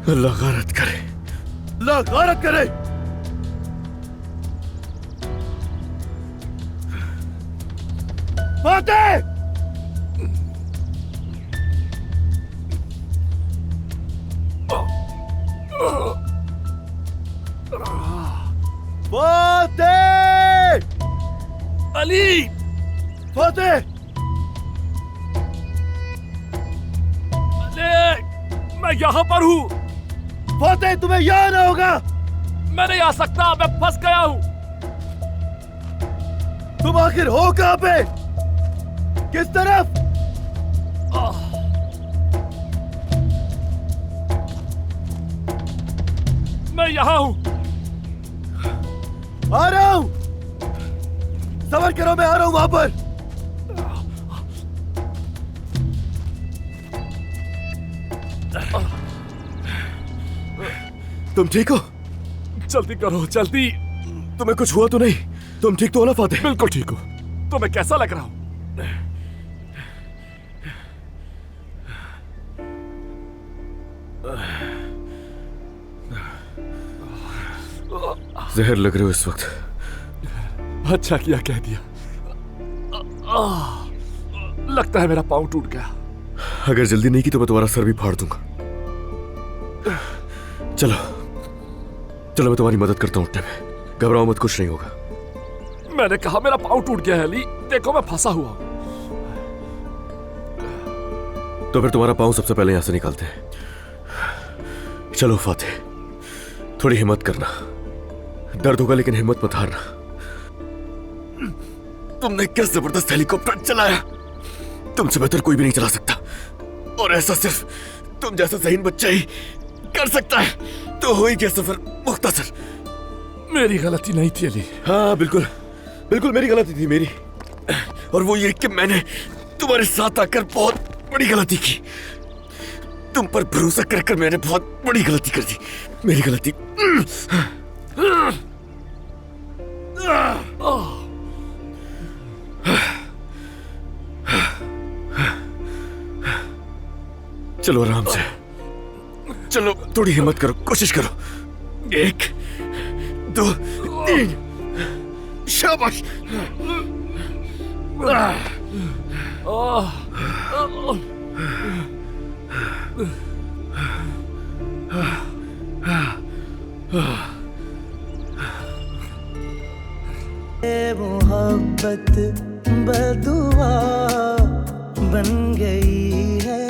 अल्लाह गारत करे, अल्लाह गारत करे। फातेह! फातेह! अली! फातेह! अली! मैं यहाँ पर हूँ। फातेह, तुम्हें यहाँ आना होगा। मैं नहीं आ सकता, मैं फंस गया हूँ। तुम आखिर हो कहाँ पे? किस तरफ? मैं यहाँ हूँ। आ रहा हूँ। सबर करो, मैं आ रहा हूँ वहां पर। तुम ठीक हो? जल्दी करो, जल्दी। तुम्हें कुछ हुआ तो नहीं? तुम ठीक तो हो ना फातेह? बिल्कुल ठीक हो। तुम्हें कैसा लग रहा हूँ? जहर लग रहे हो इस वक्त। अच्छा किया कह दिया। लगता है मेरा पाँव टूट गया। अगर जल्दी नहीं की तो मैं तुम्हारा सर भी फाड़ दूंगा। चलो चलो, मैं तुम्हारी मदद करता हूं उठने में। घबराओ मत, कुछ नहीं होगा। मैंने कहा मेरा पाँव टूट गया है अली। देखो मैं फंसा हुआ हूं। तो फिर तुम्हारा पाँव सबसे पहले यहां से निकालते हैं। चलो फातेह, थोड़ी हिम्मत करना। दर्द होगा लेकिन हिम्मत मत हारना। तुमने क्या जबरदस्त हेलीकॉप्टर चलाया। तुमसे बेहतर कोई भी नहीं चला सकता, और ऐसा सिर्फ तुम जैसा ज़हीन बच्चा ही कर सकता है। तो हो ही गया सफर मुख्तसर। मेरी गलती नहीं थी अली। हाँ बिल्कुल बिल्कुल, मेरी गलती थी, मेरी। और वो ये कि मैंने तुम्हारे साथ आकर बहुत बड़ी गलती की। तुम पर भरोसा कर कर मैंने बहुत बड़ी गलती कर दी। मेरी गलती। चलो आराम से, चलो थोड़ी हिम्मत करो, कोशिश करो। 1 2 3, शाबाश। मोहब्बत बदुआ बन गई है।